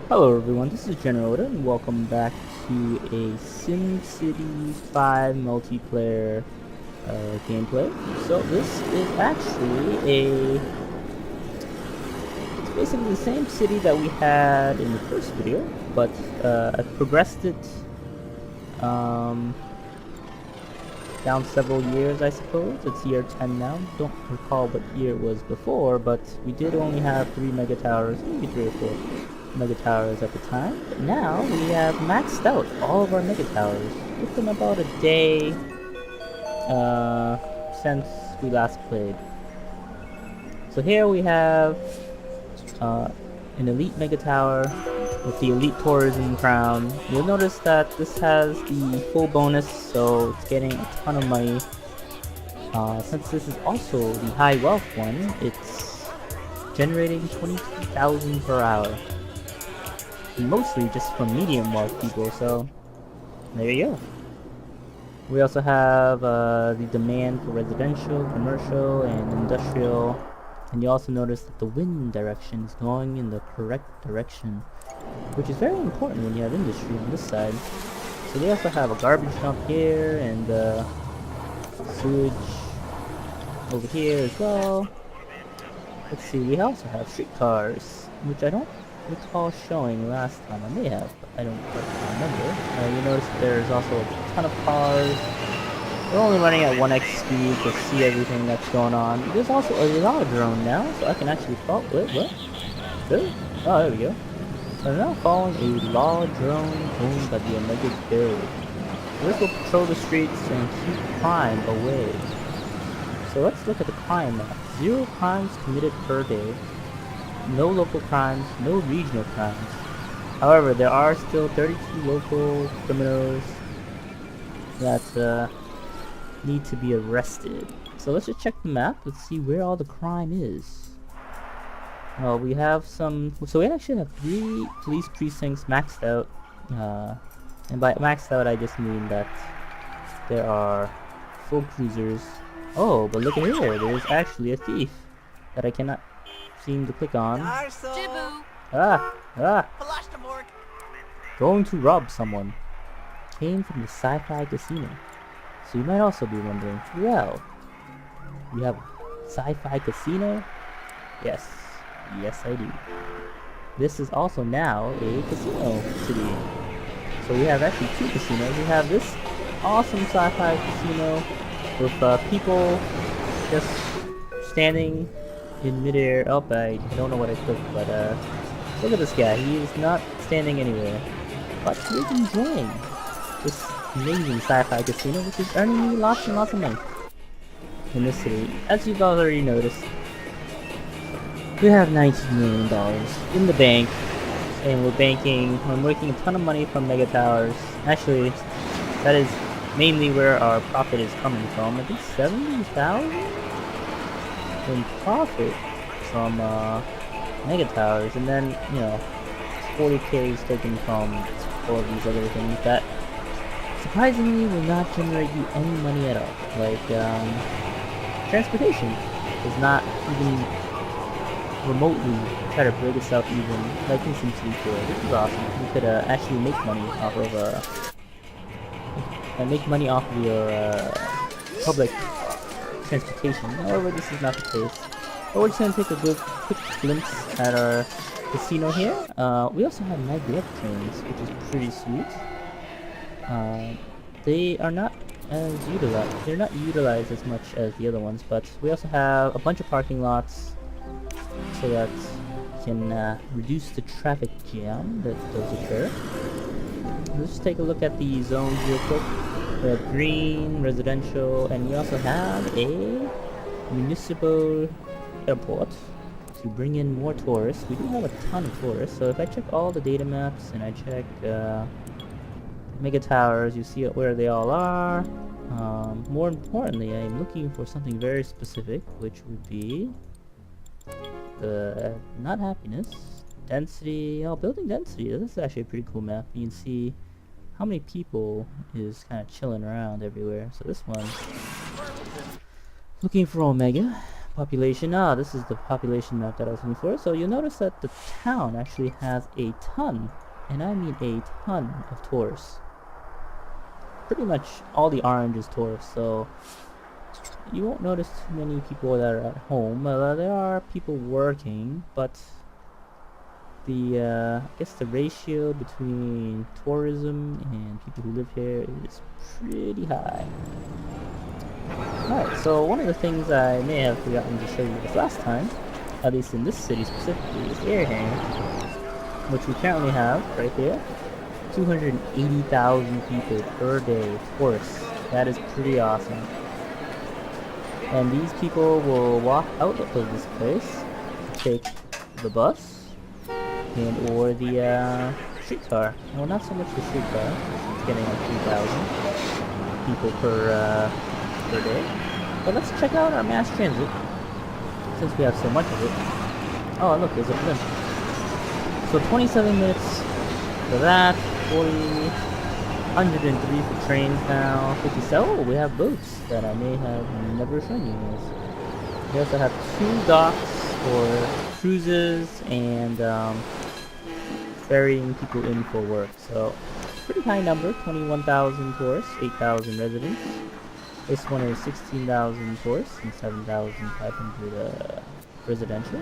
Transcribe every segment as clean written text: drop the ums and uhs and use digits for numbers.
Hello everyone, this is General Oda, and welcome back to a SimCity 5 multiplayer gameplay. So this is actually it's basically the same city that we had in the first video, but I've progressed it um, down several years, I suppose. It's year 10 now. Don't recall what year it was before, but we did only have 3 mega towers, maybe 3 or 4 mega towers at the time. But now we have maxed out all of our mega towers. It's been about a day uh, since we last played. So here we have uh, an elite mega tower with the elite tourism crown. You'll notice that this has the full bonus, so it's getting a ton of money. Since this is also the high wealth one, it's generating 22,000 per hour. Mostly just from medium wealth people, so there you go. We also have the demand for residential, commercial, and industrial. And you also notice that the wind direction is going in the correct direction, which is very important when you have industry on this side. So they also have a garbage dump here, and sewage over here as well. Let's see, we also have streetcars, which I don't recall showing last time. I may have, but I don't quite remember. You notice there's also a ton of cars. We're only running at 1x speed to see everything that's going on. There's also a law drone now, so I can actually follow. Wait, what? Really? Oh, there we go. So I'm now following a law drone owned by the Omega Guild. This will patrol the streets and keep crime away. So let's look at the crime map. 0 crimes committed per day. No local crimes, no regional crimes. However, there are still 32 local criminals that need to be arrested. So let's just check the map. Let's see where all the crime is. We have some. So we actually have 3 police precincts maxed out. And by maxed out, I just mean that there are full cruisers. Oh, but look at here. There's actually a thief that I cannot seem to click on. Ah! Going to rob someone. Came from the sci-fi casino. So you might also be wondering, well, we have a sci-fi casino? Yes. Yes, I do. This is also now a casino city. So we have actually 2 casinos. We have this awesome sci-fi casino with people just standing in midair. Oh, I don't know what I clicked, but look at this guy. He is not standing anywhere, but he is enjoying this amazing sci-fi casino, which is earning me lots and lots of money in this city. As you've already noticed, we have $19 million in the bank, and we're making a ton of money from mega towers. Actually, that is mainly where our profit is coming from. I think 70,000 in profit from mega towers, and then 40k is taken from all of these other things that surprisingly will not generate you any money at all. Like transportation does not even remotely try to break itself even, like in Simcity 4. This is awesome. You could actually make money off of your public transportation. However, this is not the case. But we're just gonna take a quick glimpse at our casino here. We also have maglev trains, which is pretty sweet. They are not as utilized. They're not utilized as much as the other ones, but we also have a bunch of parking lots so that we can reduce the traffic jam that does occur. Let's just take a look at the zones real quick. We have green, residential, and we also have a municipal airport to bring in more tourists. We do have a ton of tourists, so if I check all the data maps and I check mega towers, you see where they all are. More importantly, I am looking for something very specific, which would be the not happiness density. Oh, building density. This is actually a pretty cool map. You can see how many people is kind of chilling around everywhere. So this one looking for Omega, population. Ah, this is the population map that I was looking for. So you'll notice that the town actually has a ton, and I mean a ton of tourists. Pretty much all the orange is tourists, so you won't notice too many people that are at home. There are people working, but I guess the ratio between tourism and people who live here is pretty high. Alright, so one of the things I may have forgotten to show you this last time, at least in this city specifically, is air hangar, which we currently have right here. 280,000 people per day, tourists. That is pretty awesome. And these people will walk out of this place, take the bus, and or the streetcar. Well, not so much the streetcar. It's getting like 3,000 people per day. But let's check out our mass transit, since we have so much of it. Oh, look, there's a blimp. So 27 minutes for that, 40, 103 for trains now, 57. Oh, we have boats that I may have never shown you guys. We also have 2 docks for cruises and ferrying people in for work. So, pretty high number, 21,000 tourists, 8,000 residents. This one is 16,000 tourists and 7,500 residential.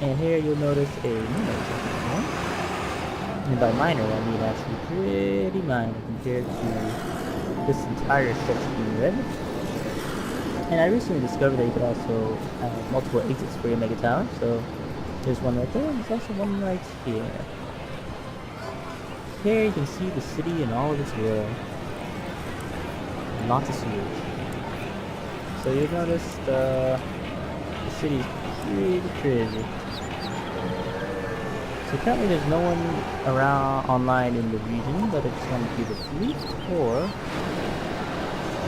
And here you'll notice a minor. And by minor, I mean actually pretty minor compared to this entire stretch being red. And I recently discovered that you could also have multiple exits for your mega tower. So there's one right there, and there's also one right here. Here you can see the city in all of its glory. Lots of sewage. So you'll notice the city is pretty crazy. So currently there's no one around online in the region, but I just want to give a brief tour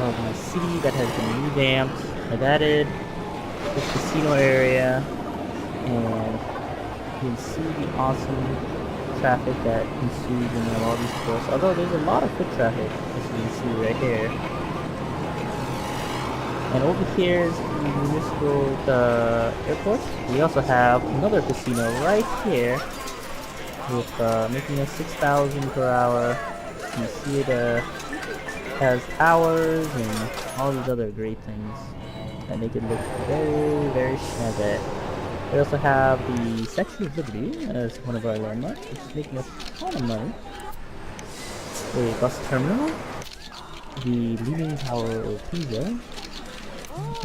of my city that has been revamped. I've added this casino area, and you can see the awesome traffic that ensues when you have all these tourists. Although there's a lot of foot traffic, as you can see right here. And over here is the municipal airport. We also have another casino right here, with making us 6,000 per hour. You see it has towers and all these other great things that make it look very, very snazzy. We also have the Statue of Liberty as one of our landmarks, which is making us a ton of money. A bus terminal, the Leaning Tower of Pisa,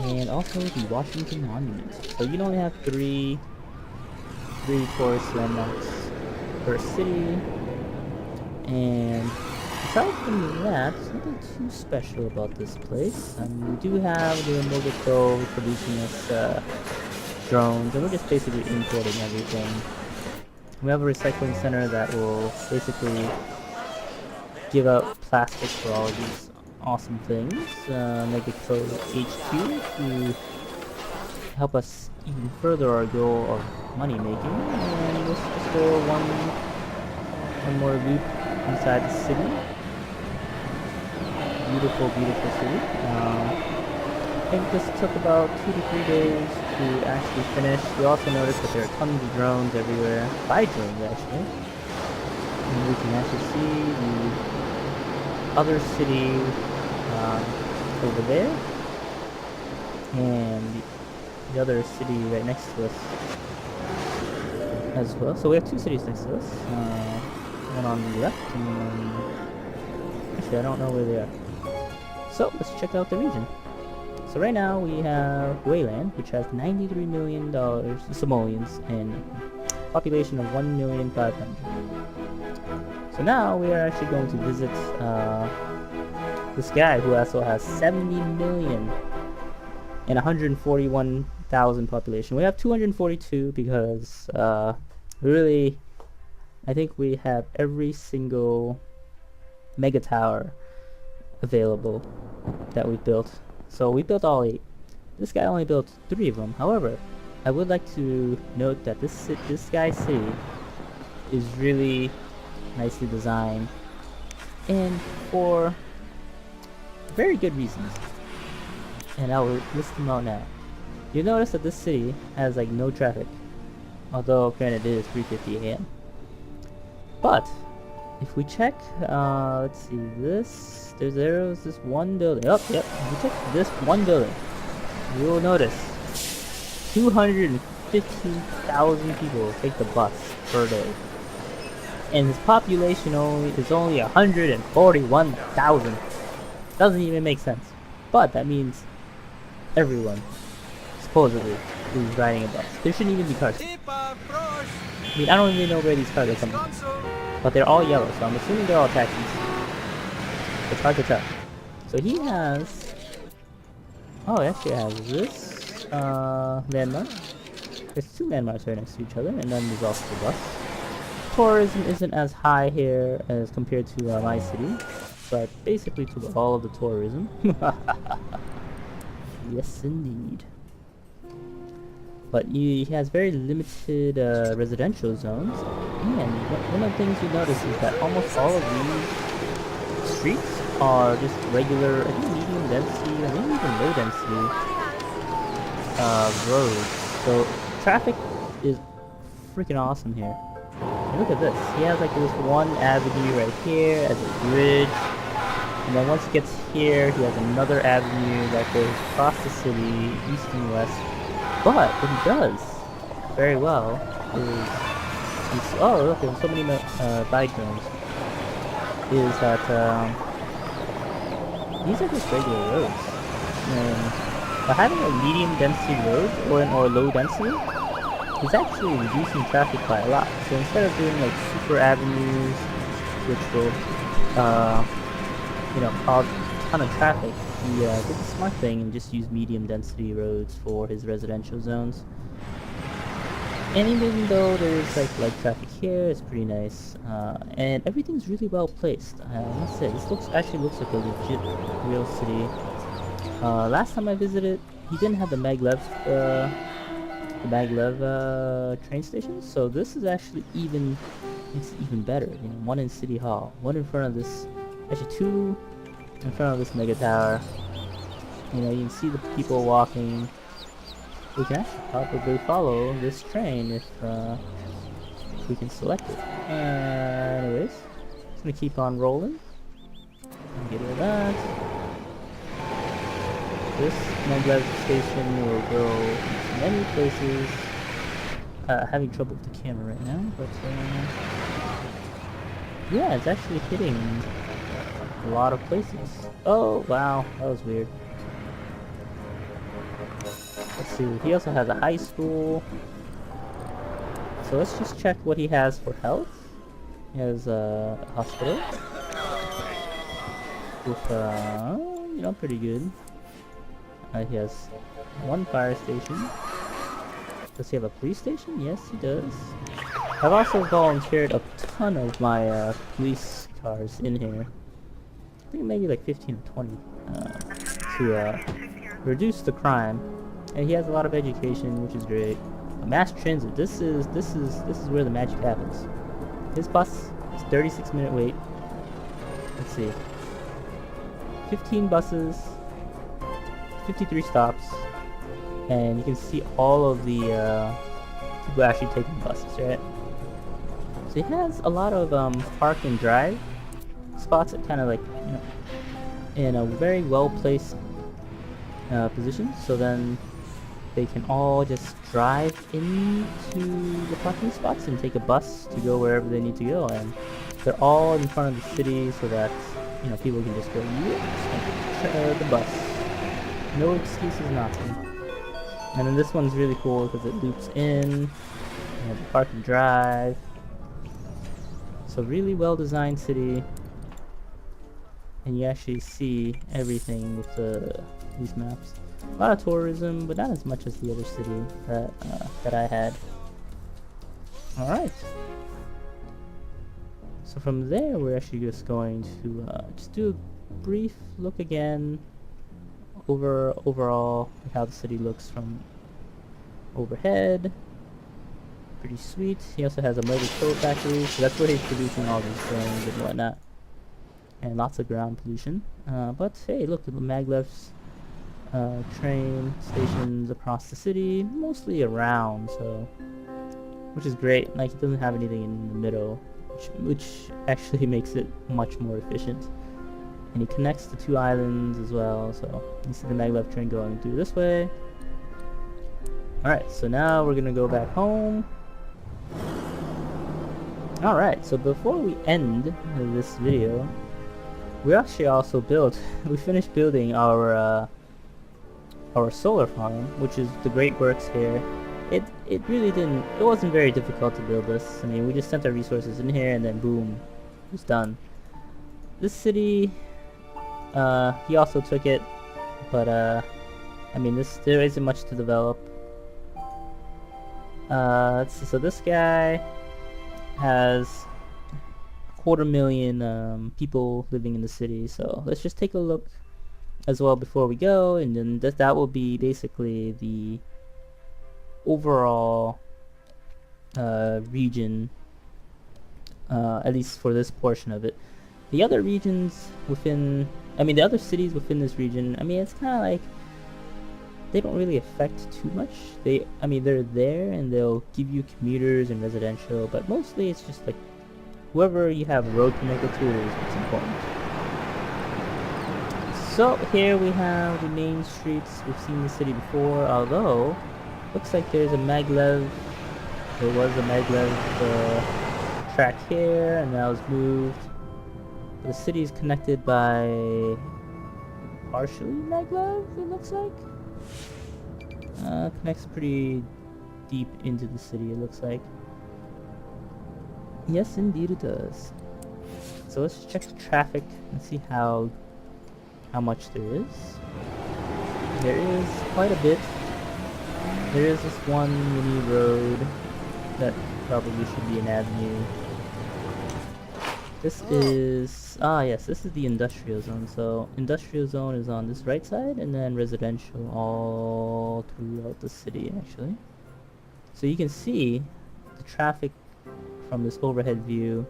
and also the Washington Monument. So you only have three tourist landmarks per city, and aside from that, there's nothing too special about this place. We do have the Mobile Pro producing us drones, and we're just basically importing everything. We have a recycling center that will basically give out plastic for all of these awesome things. Mega Pro HQ to help us even further our goal of money making, and let's just go one more loop inside the city. Beautiful, beautiful city. I think this took about 2 to 3 days to actually finish. We also noticed that there are tons of drones everywhere, 5 drones actually, and we can actually see the other city over there, and the other city right next to us as well. So we have 2 cities next to us, one on the left and one actually I don't know where they are. So let's check out the region. So right now we have Wayland, which has $93 million simoleons and population of 1,500,000. So now we are actually going to visit this guy who also has 70 million and 141,000 population. We have 242 because really, I think we have every single mega tower available that we built. So we built all 8. This guy only built 3 of them. However, I would like to note that this guy's city is really nicely designed, and for very good reasons. And I will list them out now. You notice that this city has like no traffic, although granted it is 3:50 a.m. But if we check, let's see, there's this one building. Oh, yep. If we check this one building, you will notice 215,000 people take the bus per day, and his population is only 141,000. Doesn't even make sense. But that means everyone, supposedly, is riding a bus. There shouldn't even be cars. I mean, I don't even know where these cars are coming from. But they're all yellow, so I'm assuming they're all taxis. It's hard to tell. So he has... Oh, he actually has this landmark. There's two landmarks right next to each other, and then there's also the bus. Tourism isn't as high here as compared to my city, so I basically took all of the tourism. Yes, indeed. But he has very limited residential zones, and one of the things you notice is that almost all of these streets are just regular, I think medium density, or maybe even low density roads. So traffic is freaking awesome here. And look at this. He has like this one avenue right here as a bridge. And then once he gets here, he has another avenue that goes across the city, east and west. But what he does very well is... oh, look, there's so many bike drones. Is that these are just regular roads. And by having a medium density road or low density, it's actually reducing traffic by a lot. So instead of doing like super avenues, which will cause a ton of traffic, he did the smart thing and just used medium density roads for his residential zones. And even though there's like light traffic here, it's pretty nice, and everything's really well placed. I must say, this actually looks like a legit real city. Last time I visited, he didn't have the maglev train station, so this is actually even better. You know, one in City Hall, one in front of this, actually two in front of this mega tower. You know, you can see the people walking. We can actually probably follow this train if we can select it. Anyways, just gonna keep on rolling. Get rid of that. This maglev station will go to many places. Having trouble with the camera right now, but yeah, it's actually hitting a lot of places. Oh wow, that was weird. Let's see, he also has a high school. So let's just check what he has for health. He has a hospital. With, pretty good. He has one fire station. Does he have a police station? Yes, he does. I've also volunteered a ton of my police cars in here. I think maybe like 15 or 20 to reduce the crime. And he has a lot of education, which is great. Mass transit. This is where the magic happens. His bus is 36-minute wait. Let's see. 15 buses, 53 stops, and you can see all of the people actually taking buses, right? So he has a lot of park and drive spots that kind of like, in a very well placed position. So then they can all just drive into the parking spots and take a bus to go wherever they need to go, and they're all in front of the city so that people can just go the bus. No excuses not to. And then this one's really cool because it loops in. You have the park and drive. So really well designed city, and you actually see everything with these maps. A lot of tourism, but not as much as the other city that I had. All right. So from there, we're actually just going to just do a brief look again overall how the city looks from overhead. Pretty sweet. He also has a motor coat factory, so that's where he's producing all these drones and whatnot, and lots of ground pollution. But hey, look, the maglevs train stations across the city, mostly around, so which is great. Like, it doesn't have anything in the middle, which actually makes it much more efficient. And he connects the two islands as well, so you see the maglev train going through this way. Alright, so now we're gonna go back home. Alright, so before we end this video, we actually also we finished building our solar farm, which is the Great Works here. It wasn't very difficult to build this. I mean, we just sent our resources in here and then boom, it was done. This city, he also took it, but I mean, there isn't much to develop. Let's see, so this guy has 250,000 people living in the city, so let's just take a look as well before we go, and then that will be basically the overall region, at least for this portion of it. The other regions within, the other cities within this region, it's kind of like they don't really affect too much. They're there and they'll give you commuters and residential, but mostly it's just like whoever you have road connected to is what's important. So here we have the main streets. We've seen the city before, although looks like there's a maglev. There was a maglev track here, and that was moved. The city is connected by partially maglev, it looks like. Connects pretty deep into the city, it looks like. Yes, indeed it does. So let's check the traffic and see how much there is. There is quite a bit. There is this one mini road that probably should be an avenue. This is, this is the industrial zone. So industrial zone is on this right side, and then residential all throughout the city actually. So you can see the traffic from this overhead view,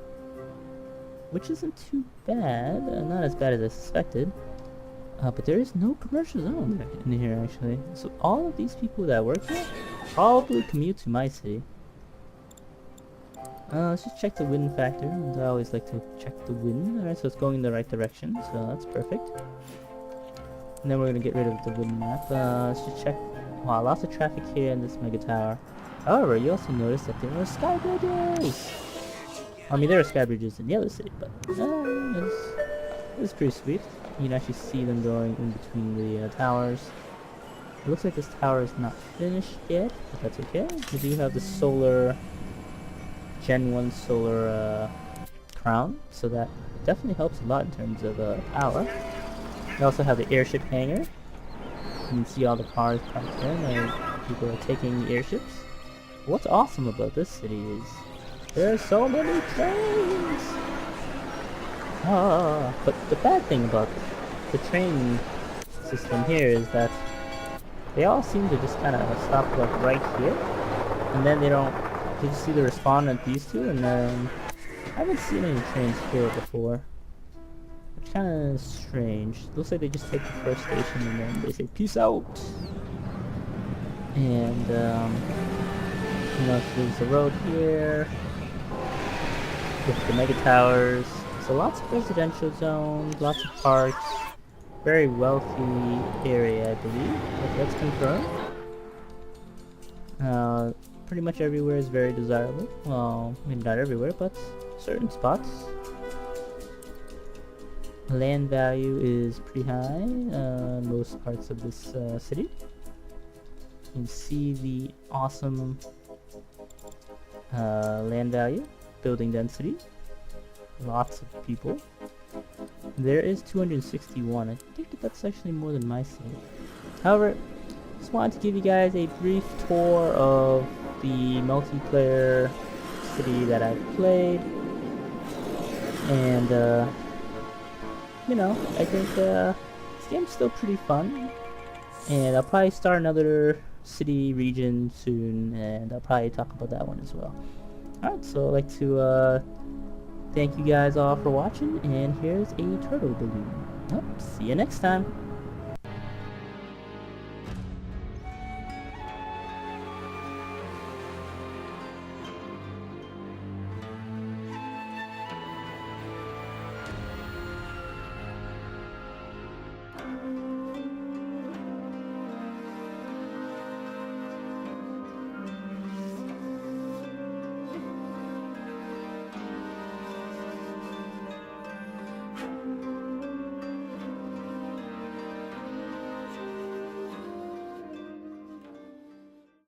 which isn't too bad, not as bad as I suspected. But there is no commercial zone in here actually. So all of these people that work here probably commute to my city. Let's just check the wind factor. I always like to check the wind. Alright, so it's going in the right direction, so that's perfect. And then we're gonna get rid of the wind map. Let's just check. Wow, lots of traffic here in this mega tower. However, you also notice that there are sky bridges! There are sky bridges in the other city, but it's pretty sweet. You can actually see them going in between the towers. It looks like this tower is not finished yet, but that's okay. We do have the solar, Gen 1 solar crown, so that definitely helps a lot in terms of power. We also have the airship hangar. You can see all the cars parked in, and people are taking the airships. What's awesome about this city is there are so many trains! But the bad thing about the train system here is that they all seem to just kind of stop like right here, and then they just either respond at these two, and then I haven't seen any trains here before, which kind of strange. Looks like they just take the first station and then they say peace out. And so there's a road here with the mega towers. So lots of residential zones, lots of parks, very wealthy area, I believe. Okay, let's confirm. Pretty much everywhere is very desirable. Well, maybe not everywhere, but certain spots. Land value is pretty high in most parts of this city. You can see the awesome land value, building density. Lots of people. There is 261. I think that's actually more than my city. However, just wanted to give you guys a brief tour of the multiplayer city that I've played. And, I think this game's still pretty fun. And I'll probably start another city region soon, and I'll probably talk about that one as well. Alright, so I'd like to thank you guys all for watching, and here's a turtle balloon. See you next time.